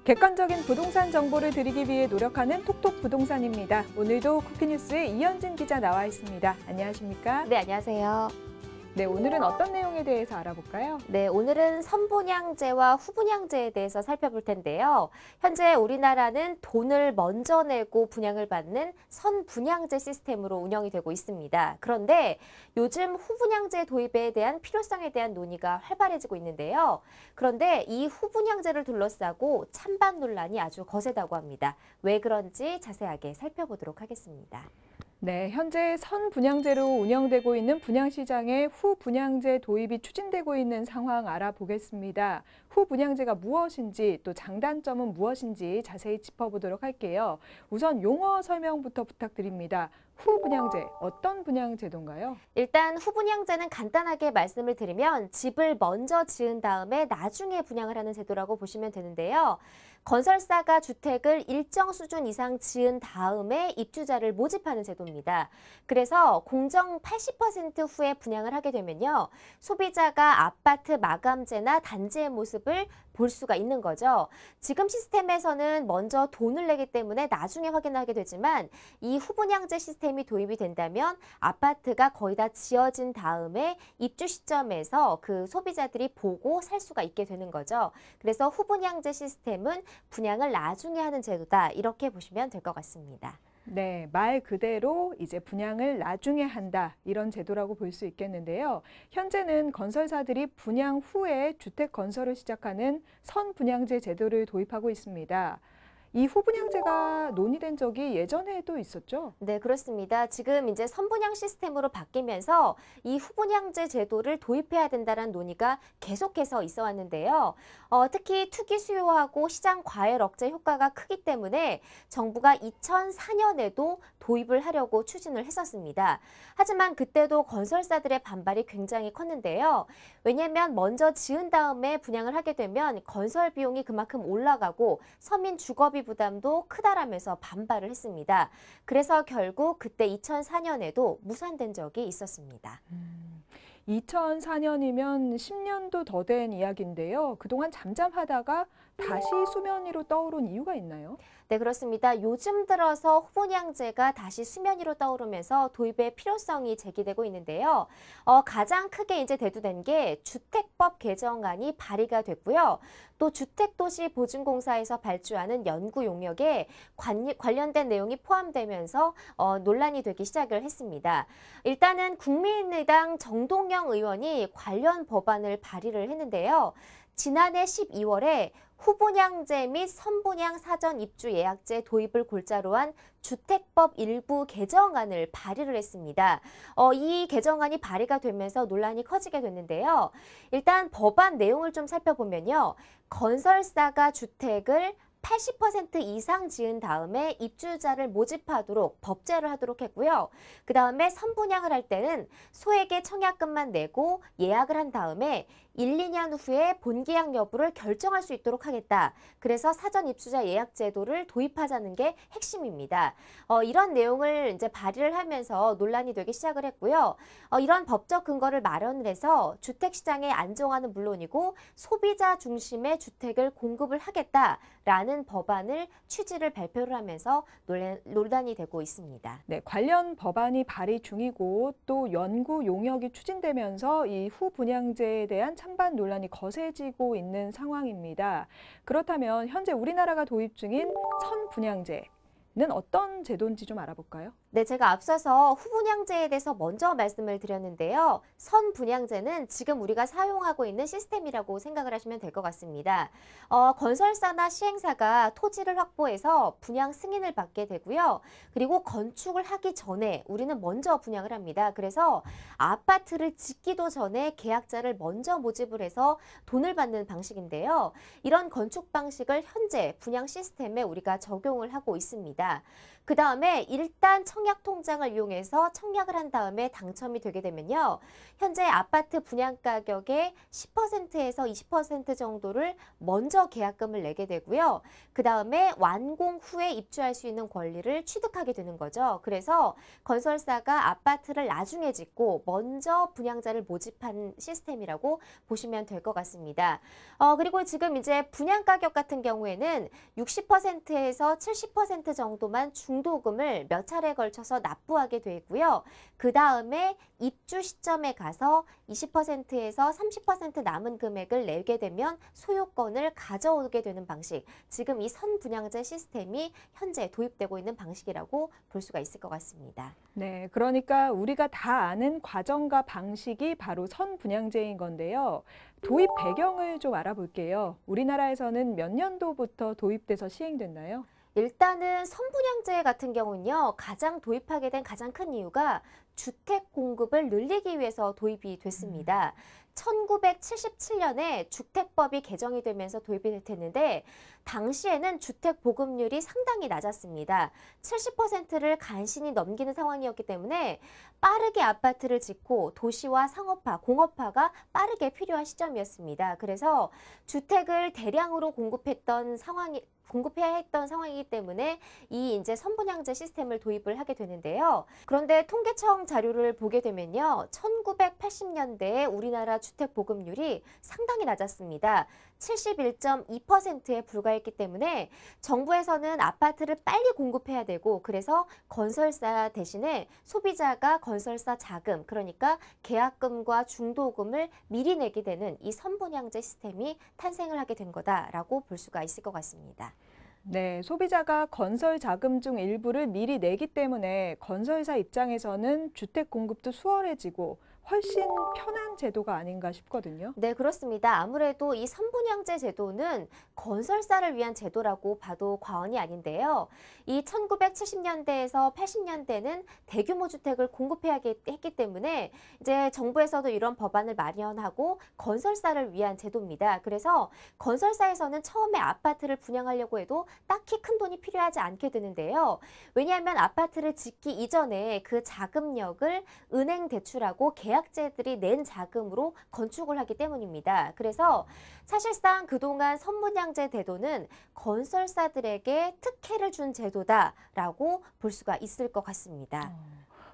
객관적인 부동산 정보를 드리기 위해 노력하는 톡톡 부동산입니다. 오늘도 쿠키뉴스에 이현진 기자 나와 있습니다. 안녕하십니까? 네, 안녕하세요. 네, 오늘은 어떤 내용에 대해서 알아볼까요? 네, 오늘은 선분양제와 후분양제에 대해서 살펴볼 텐데요. 현재 우리나라는 돈을 먼저 내고 분양을 받는 선분양제 시스템으로 운영이 되고 있습니다. 그런데 요즘 후분양제 도입에 대한 필요성에 대한 논의가 활발해지고 있는데요. 그런데 이 후분양제를 둘러싸고 찬반 논란이 아주 거세다고 합니다. 왜 그런지 자세하게 살펴보도록 하겠습니다. 네, 현재 선분양제로 운영되고 있는 분양시장에 후분양제 도입이 추진되고 있는 상황 알아보겠습니다. 후분양제가 무엇인지 또 장단점은 무엇인지 자세히 짚어보도록 할게요. 우선 용어 설명부터 부탁드립니다. 후분양제, 어떤 분양제도인가요? 일단 후분양제는 간단하게 말씀을 드리면 집을 먼저 지은 다음에 나중에 분양을 하는 제도라고 보시면 되는데요. 건설사가 주택을 일정 수준 이상 지은 다음에 입주자를 모집하는 제도입니다. 그래서 공정 80% 후에 분양을 하게 되면요. 소비자가 아파트 마감재나 단지의 모습을 볼 수가 있는 거죠. 지금 시스템에서는 먼저 돈을 내기 때문에 나중에 확인하게 되지만 이 후분양제 시스템이 도입이 된다면 아파트가 거의 다 지어진 다음에 입주 시점에서 그 소비자들이 보고 살 수가 있게 되는 거죠. 그래서 후분양제 시스템은 분양을 나중에 하는 제도다. 이렇게 보시면 될 것 같습니다. 네, 말 그대로 이제 분양을 나중에 한다 이런 제도라고 볼 수 있겠는데요. 현재는 건설사들이 분양 후에 주택 건설을 시작하는 선분양제 제도를 도입하고 있습니다. 이 후분양제가 논의된 적이 예전에도 있었죠? 네, 그렇습니다. 지금 이제 선분양 시스템으로 바뀌면서 이 후분양제 제도를 도입해야 된다는 논의가 계속해서 있어 왔는데요. 특히 투기 수요하고 시장 과열 억제 효과가 크기 때문에 정부가 2004년에도 도입을 하려고 추진을 했었습니다. 하지만 그때도 건설사들의 반발이 굉장히 컸는데요. 왜냐하면 먼저 지은 다음에 분양을 하게 되면 건설 비용이 그만큼 올라가고 서민 주거비 부담도 크다라면서 반발을 했습니다. 그래서 결국 그때 2004년에도 무산된 적이 있었습니다. 2004년이면 10년도 더 된 이야기인데요. 그동안 잠잠하다가 다시 수면 위로 떠오른 이유가 있나요? 네, 그렇습니다. 요즘 들어서 후분양제가 다시 수면 위로 떠오르면서 도입의 필요성이 제기되고 있는데요. 가장 크게 이제 대두된 게 주택법 개정안이 발의가 됐고요. 또 주택도시보증공사에서 발주하는 연구 용역에 관련된 내용이 포함되면서 논란이 되기 시작을 했습니다. 일단은 국민의당 정동영 의원이 관련 법안을 발의를 했는데요. 지난해 12월에 후분양제 및 선분양 사전 입주 예약제 도입을 골자로 한 주택법 일부 개정안을 발의를 했습니다. 이 개정안이 발의가 되면서 논란이 커지게 됐는데요. 일단 법안 내용을 좀 살펴보면요. 건설사가 주택을 80% 이상 지은 다음에 입주자를 모집하도록 법제를 하도록 했고요. 그 다음에 선분양을 할 때는 소액의 청약금만 내고 예약을 한 다음에 1, 2년 후에 본계약 여부를 결정할 수 있도록 하겠다. 그래서 사전 입주자 예약 제도를 도입하자는 게 핵심입니다. 이런 내용을 이제 발의를 하면서 논란이 되기 시작을 했고요. 이런 법적 근거를 마련을 해서 주택 시장의 안정화는 물론이고 소비자 중심의 주택을 공급을 하겠다라는 법안을 취지를 발표를 하면서 논란이 되고 있습니다. 네, 관련 법안이 발의 중이고 또 연구 용역이 추진되면서 이 후분양제에 대한 찬반 논란이 거세지고 있는 상황입니다. 그렇다면 현재 우리나라가 도입 중인 선분양제는 어떤 제도인지 좀 알아볼까요? 네, 제가 앞서서 후분양제에 대해서 먼저 말씀을 드렸는데요. 선분양제는 지금 우리가 사용하고 있는 시스템이라고 생각을 하시면 될 것 같습니다. 건설사나 시행사가 토지를 확보해서 분양 승인을 받게 되고요. 그리고 건축을 하기 전에 우리는 먼저 분양을 합니다. 그래서 아파트를 짓기도 전에 계약자를 먼저 모집을 해서 돈을 받는 방식인데요. 이런 건축 방식을 현재 분양 시스템에 우리가 적용을 하고 있습니다. 그 다음에 일단 청약 청약 통장을 이용해서 청약을 한 다음에 당첨이 되게 되면요. 현재 아파트 분양 가격의 10%에서 20% 정도를 먼저 계약금을 내게 되고요. 그 다음에 완공 후에 입주할 수 있는 권리를 취득하게 되는 거죠. 그래서 건설사가 아파트를 나중에 짓고 먼저 분양자를 모집한 시스템이라고 보시면 될 것 같습니다. 그리고 지금 이제 분양 가격 같은 경우에는 60%에서 70% 정도만 중도금을 몇 차례에 걸쳐서 납부하게 되고요. 그 다음에 입주 시점에 가서 20%에서 30% 남은 금액을 내게 되면 소유권을 가져오게 되는 방식. 지금 이 선분양제 시스템이 현재 도입되고 있는 방식이라고 볼 수가 있을 것 같습니다. 네, 그러니까 우리가 다 아는 과정과 방식이 바로 선분양제인 건데요. 도입 배경을 좀 알아볼게요. 우리나라에서는 몇 년도부터 도입돼서 시행됐나요? 일단은 선분양제 같은 경우는요, 가장 도입하게 된 가장 큰 이유가 주택 공급을 늘리기 위해서 도입이 됐습니다. 1977년에 주택법이 개정이 되면서 도입이 됐는데 당시에는 주택 보급률이 상당히 낮았습니다. 70%를 간신히 넘기는 상황이었기 때문에 빠르게 아파트를 짓고 도시화, 상업화, 공업화가 빠르게 필요한 시점이었습니다. 그래서 주택을 대량으로 공급해야 했던 상황이기 때문에 이 이제 선분양제 시스템을 도입을 하게 되는데요. 그런데 통계청 자료를 보게 되면요. 1980년대에 우리나라 주택 보급률이 상당히 낮았습니다. 71.2%에 불과했기 때문에 정부에서는 아파트를 빨리 공급해야 되고 그래서 건설사 대신에 소비자가 건설사 자금, 그러니까 계약금과 중도금을 미리 내게 되는 이 선분양제 시스템이 탄생을 하게 된 거다라고 볼 수가 있을 것 같습니다. 네, 소비자가 건설 자금 중 일부를 미리 내기 때문에 건설사 입장에서는 주택 공급도 수월해지고 훨씬 편한 제도가 아닌가 싶거든요. 네, 그렇습니다. 아무래도 이 선분양제 제도는 건설사를 위한 제도라고 봐도 과언이 아닌데요. 이 1970년대에서 80년대는 대규모 주택을 공급해야 했기 때문에 이제 정부에서도 이런 법안을 마련하고 건설사를 위한 제도입니다. 그래서 건설사에서는 처음에 아파트를 분양하려고 해도 딱히 큰 돈이 필요하지 않게 되는데요. 왜냐하면 아파트를 짓기 이전에 그 자금력을 은행 대출하고 계약자들이 낸 자금으로 건축을 하기 때문입니다. 그래서 사실상 그동안 선분양제 제도는 건설사들에게 특혜를 준 제도다라고 볼 수가 있을 것 같습니다.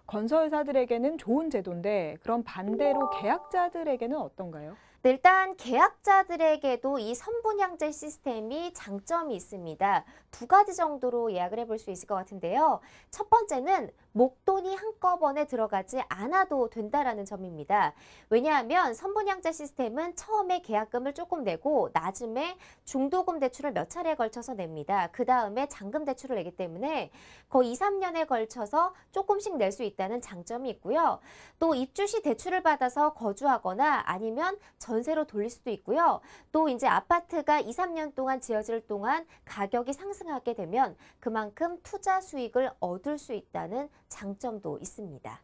건설사들에게는 좋은 제도인데 그럼 반대로 계약자들에게는 어떤가요? 네, 일단 계약자들에게도 이 선분양제 시스템이 장점이 있습니다. 두 가지 정도로 예약을 해볼 수 있을 것 같은데요. 첫 번째는 목돈이 한꺼번에 들어가지 않아도 된다라는 점입니다. 왜냐하면 선분양제 시스템은 처음에 계약금을 조금 내고 나중에 중도금 대출을 몇 차례에 걸쳐서 냅니다. 그 다음에 잔금 대출을 내기 때문에 거의 2, 3년에 걸쳐서 조금씩 낼 수 있다는 장점이 있고요. 또 입주 시 대출을 받아서 거주하거나 아니면 전세로 돌릴 수도 있고요. 또 이제 아파트가 2, 3년 동안 지어질 동안 가격이 상승하게 되면 그만큼 투자 수익을 얻을 수 있다는 장점도 있습니다.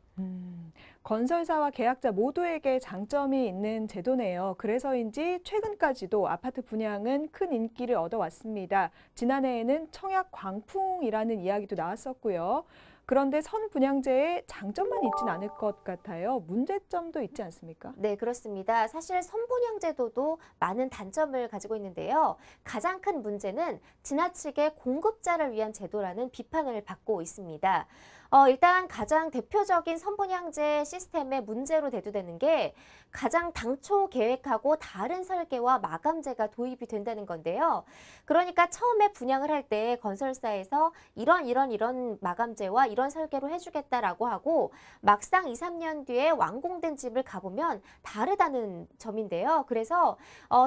건설사와 계약자 모두에게 장점이 있는 제도네요. 그래서인지 최근까지도 아파트 분양은 큰 인기를 얻어왔습니다. 지난해에는 청약 광풍이라는 이야기도 나왔었고요. 그런데 선분양제에 장점만 있진 않을 것 같아요. 문제점도 있지 않습니까? 네, 그렇습니다. 사실 선분양제도도 많은 단점을 가지고 있는데요. 가장 큰 문제는 지나치게 공급자를 위한 제도라는 비판을 받고 있습니다. 일단 가장 대표적인 선분양제 시스템의 문제로 대두되는 게 가장 당초 계획하고 다른 설계와 마감재가 도입이 된다는 건데요. 그러니까 처음에 분양을 할 때 건설사에서 이런 마감재와 이런 설계로 해주겠다라고 하고 막상 2, 3년 뒤에 완공된 집을 가보면 다르다는 점인데요. 그래서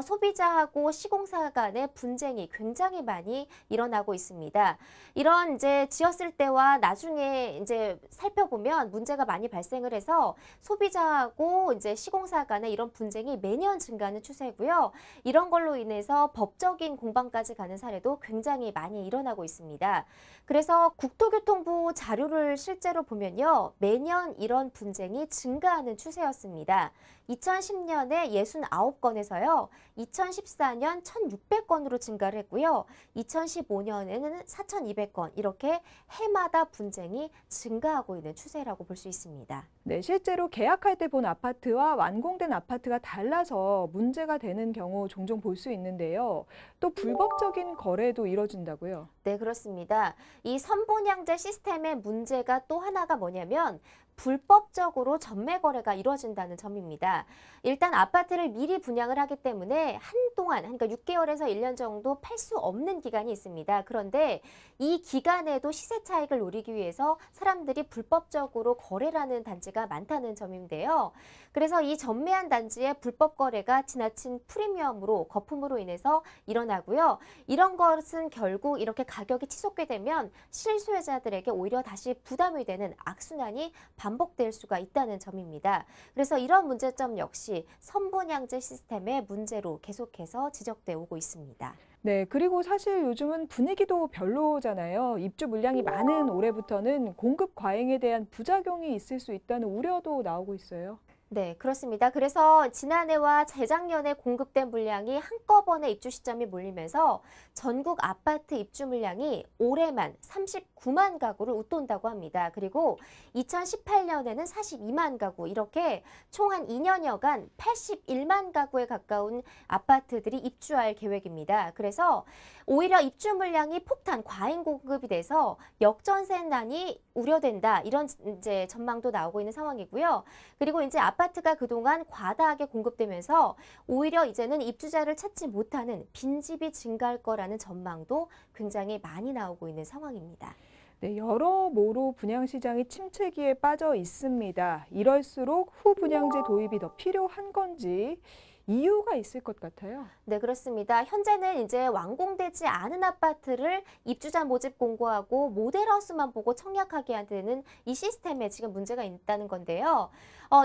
소비자하고 시공사 간의 분쟁이 굉장히 많이 일어나고 있습니다. 이런 이제 지었을 때와 나중에 이제 살펴보면 문제가 많이 발생을 해서 소비자하고 이제 시공사 간의 이런 분쟁이 매년 증가하는 추세고요. 이런 걸로 인해서 법적인 공방까지 가는 사례도 굉장히 많이 일어나고 있습니다. 그래서 국토교통부 자료를 실제로 보면요. 매년 이런 분쟁이 증가하는 추세였습니다. 2010년에 69건에서요. 2014년 1,600건으로 증가를 했고요. 2015년에는 4,200건 이렇게 해마다 분쟁이 증가하고 있는 추세라고 볼 수 있습니다. 네, 실제로 계약할 때 본 아파트와 완공된 아파트가 달라서 문제가 되는 경우 종종 볼 수 있는데요. 또 불법적인 거래도 이뤄진다고요. 네, 그렇습니다. 이 선분양제 시스템의 문제가 또 하나가 뭐냐면 불법적으로 전매 거래가 이루어진다는 점입니다. 일단 아파트를 미리 분양을 하기 때문에 한동안, 그러니까 6개월에서 1년 정도 팔 수 없는 기간이 있습니다. 그런데 이 기간에도 시세 차익을 노리기 위해서 사람들이 불법적으로 거래를 하는 단지가 많다는 점인데요. 그래서 이 전매한 단지의 불법 거래가 지나친 프리미엄으로, 거품으로 인해서 일어나고요. 이런 것은 결국 이렇게 가격이 치솟게 되면 실소유자들에게 오히려 다시 부담이 되는 악순환이 반복될 수가 있다는 점입니다. 그래서 이런 문제점 역시 선분양제 시스템의 문제로 계속해서 지적돼 오고 있습니다. 네, 그리고 사실 요즘은 분위기도 별로잖아요. 입주 물량이 많은 올해부터는 공급 과잉에 대한 부작용이 있을 수 있다는 우려도 나오고 있어요. 네, 그렇습니다. 그래서 지난해와 재작년에 공급된 물량이 한꺼번에 입주 시점이 몰리면서 전국 아파트 입주 물량이 올해만 39만 가구를 웃돈다고 합니다. 그리고 2018년에는 42만 가구, 이렇게 총 한 2년여간 81만 가구에 가까운 아파트들이 입주할 계획입니다. 그래서 오히려 입주 물량이 폭탄 과잉 공급이 돼서 역전세난이 우려된다, 이런 이제 전망도 나오고 있는 상황이고요. 그리고 이제 아파트가 그동안 과다하게 공급되면서 오히려 이제는 입주자를 찾지 못하는 빈집이 증가할 거라는 전망도 굉장히 많이 나오고 있는 상황입니다. 네, 여러모로 분양시장이 침체기에 빠져 있습니다. 이럴수록 후분양제 도입이 더 필요한 건지 이유가 있을 것 같아요. 네, 그렇습니다. 현재는 이제 완공되지 않은 아파트를 입주자 모집 공고하고 모델하우스만 보고 청약하게 하는 이 시스템에 지금 문제가 있다는 건데요.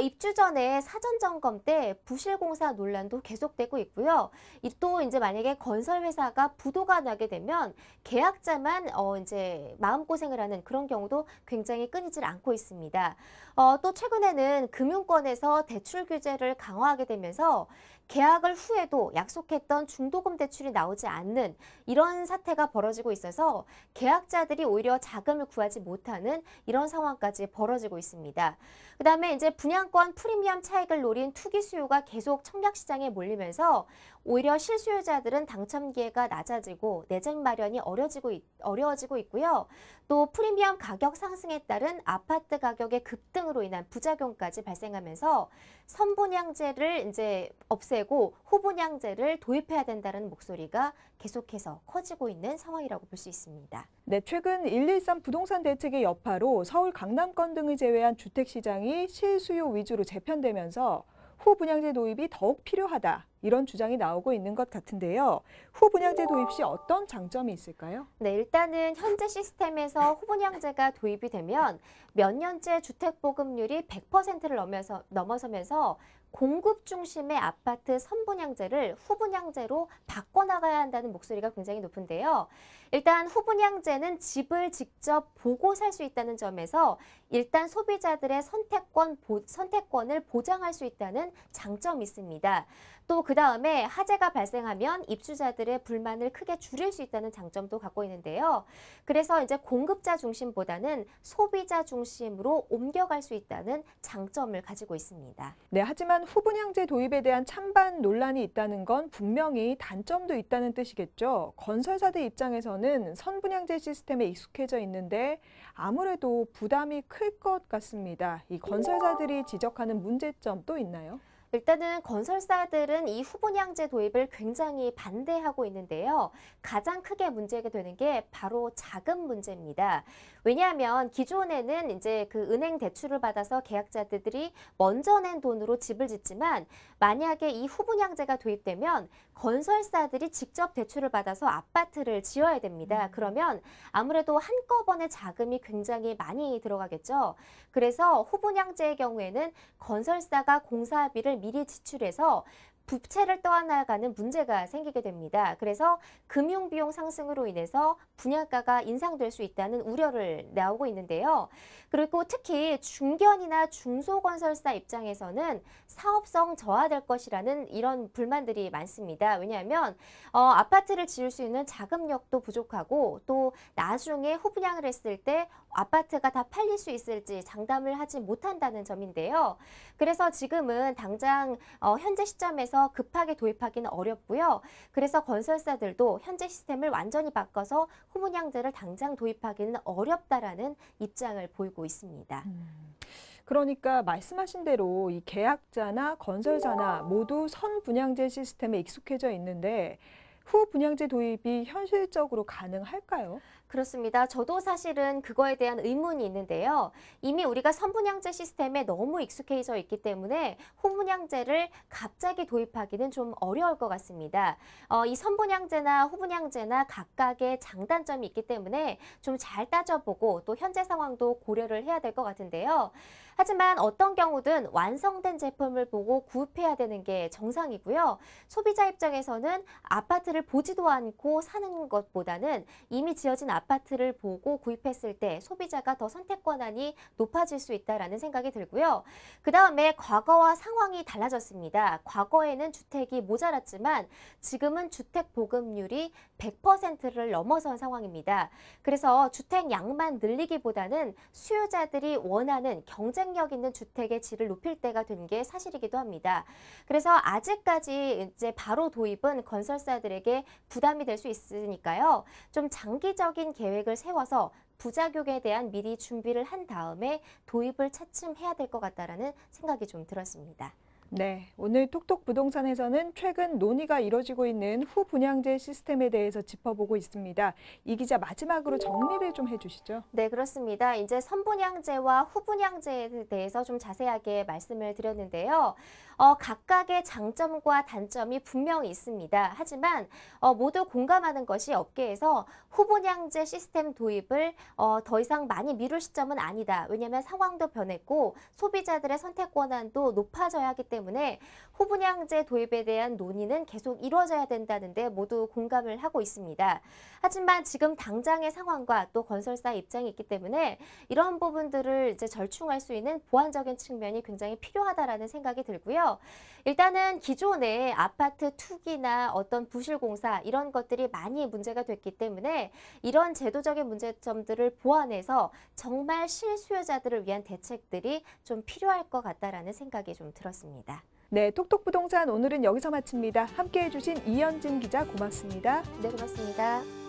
입주 전에 사전 점검 때 부실 공사 논란도 계속되고 있고요. 또 이제 만약에 건설 회사가 부도가 나게 되면 계약자만 이제 마음고생을 하는 그런 경우도 굉장히 끊이질 않고 있습니다. 또 최근에는 금융권에서 대출 규제를 강화하게 되면서 계약을 후에도 약속했던 중도금 대출이 나오지 않는 이런 사태가 벌어지고 있어서 계약자들이 오히려 자금을 구하지 못하는 이런 상황까지 벌어지고 있습니다. 그다음에 이제 분양권 프리미엄 차익을 노린 투기 수요가 계속 청약 시장에 몰리면서 오히려 실수요자들은 당첨 기회가 낮아지고 내집 마련이 어려워지고 있고요. 또 프리미엄 가격 상승에 따른 아파트 가격의 급등으로 인한 부작용까지 발생하면서 선분양제를 이제 없애고 후분양제를 도입해야 된다는 목소리가 계속해서 커지고 있는 상황이라고 볼 수 있습니다. 네, 최근 113 부동산 대책의 여파로 서울 강남권 등을 제외한 주택 시장이 실수요 위주로 재편되면서 후분양제 도입이 더욱 필요하다, 이런 주장이 나오고 있는 것 같은데요. 후분양제 도입 시 어떤 장점이 있을까요? 네, 일단은 현재 시스템에서 후분양제가 도입이 되면 몇 년째 주택 보급률이 100%를 넘어서면서 공급 중심의 아파트 선분양제를 후분양제로 바꿔나가야 한다는 목소리가 굉장히 높은데요. 일단 후분양제는 집을 직접 보고 살 수 있다는 점에서 일단 소비자들의 선택권을 보장할 수 있다는 장점이 있습니다. 또 그다음에 화재가 발생하면 입주자들의 불만을 크게 줄일 수 있다는 장점도 갖고 있는데요. 그래서 이제 공급자 중심보다는 소비자 중심으로 옮겨갈 수 있다는 장점을 가지고 있습니다. 네, 하지만 후분양제 도입에 대한 찬반 논란이 있다는 건 분명히 단점도 있다는 뜻이겠죠. 건설사들 입장에서는 선분양제 시스템에 익숙해져 있는데 아무래도 부담이 클 것 같습니다. 이 건설사들이 지적하는 문제점 또 있나요? 일단은 건설사들은 이 후분양제 도입을 굉장히 반대하고 있는데요. 가장 크게 문제가 되는 게 바로 자금 문제입니다. 왜냐하면 기존에는 이제 그 은행 대출을 받아서 계약자들이 먼저 낸 돈으로 집을 짓지만 만약에 이 후분양제가 도입되면 건설사들이 직접 대출을 받아서 아파트를 지어야 됩니다. 그러면 아무래도 한꺼번에 자금이 굉장히 많이 들어가겠죠. 그래서 후분양제의 경우에는 건설사가 공사비를 미리 지출해서 부채를 떠안아가는 문제가 생기게 됩니다. 그래서 금융비용 상승으로 인해서 분양가가 인상될 수 있다는 우려를 나오고 있는데요. 그리고 특히 중견이나 중소건설사 입장에서는 사업성 저하될 것이라는 이런 불만들이 많습니다. 왜냐하면 아파트를 지을 수 있는 자금력도 부족하고 또 나중에 후분양을 했을 때 아파트가 다 팔릴 수 있을지 장담을 하지 못한다는 점인데요. 그래서 지금은 당장 현재 시점에서 급하게 도입하기는 어렵고요. 그래서 건설사들도 현재 시스템을 완전히 바꿔서 후분양제를 당장 도입하기는 어렵다라는 입장을 보이고 있습니다. 그러니까 말씀하신 대로 이 계약자나 건설사나 모두 선분양제 시스템에 익숙해져 있는데 후분양제 도입이 현실적으로 가능할까요? 그렇습니다. 저도 사실은 그거에 대한 의문이 있는데요. 이미 우리가 선분양제 시스템에 너무 익숙해져 있기 때문에 후분양제를 갑자기 도입하기는 좀 어려울 것 같습니다. 이 선분양제나 후분양제나 각각의 장단점이 있기 때문에 좀 잘 따져보고 또 현재 상황도 고려를 해야 될 것 같은데요. 하지만 어떤 경우든 완성된 제품을 보고 구입해야 되는 게 정상이고요. 소비자 입장에서는 아파트를 보지도 않고 사는 것보다는 이미 지어진 아파트를 보고 구입했을 때 소비자가 더 선택 권한이 높아질 수 있다는 생각이 들고요. 그 다음에 과거와 상황이 달라졌습니다. 과거에는 주택이 모자랐지만 지금은 주택 보급률이 100%를 넘어선 상황입니다. 그래서 주택 양만 늘리기보다는 수요자들이 원하는 경쟁력 있는 주택의 질을 높일 때가 된 게 사실이기도 합니다. 그래서 아직까지 이제 바로 도입은 건설사들에게 부담이 될 수 있으니까요. 좀 장기적인 계획을 세워서 부작용에 대한 미리 준비를 한 다음에 도입을 차츰해야 될 것 같다라는 생각이 좀 들었습니다. 네, 오늘 톡톡 부동산에서는 최근 논의가 이뤄지고 있는 후분양제 시스템에 대해서 짚어보고 있습니다. 이 기자 마지막으로 정리를 좀 해주시죠. 네, 그렇습니다. 이제 선분양제와 후분양제에 대해서 좀 자세하게 말씀을 드렸는데요. 각각의 장점과 단점이 분명히 있습니다. 하지만 모두 공감하는 것이 업계에서 후분양제 시스템 도입을 더 이상 많이 미룰 시점은 아니다. 왜냐하면 상황도 변했고 소비자들의 선택 권한도 높아져야 하기 때문에 후분양제 도입에 대한 논의는 계속 이루어져야 된다는데 모두 공감을 하고 있습니다. 하지만 지금 당장의 상황과 또 건설사 입장이 있기 때문에 이런 부분들을 이제 절충할 수 있는 보완적인 측면이 굉장히 필요하다라는 생각이 들고요. 일단은 기존에 아파트 투기나 어떤 부실공사 이런 것들이 많이 문제가 됐기 때문에 이런 제도적인 문제점들을 보완해서 정말 실수요자들을 위한 대책들이 좀 필요할 것 같다라는 생각이 좀 들었습니다. 네, 톡톡 부동산 오늘은 여기서 마칩니다. 함께해 주신 이현진 기자 고맙습니다. 네, 고맙습니다.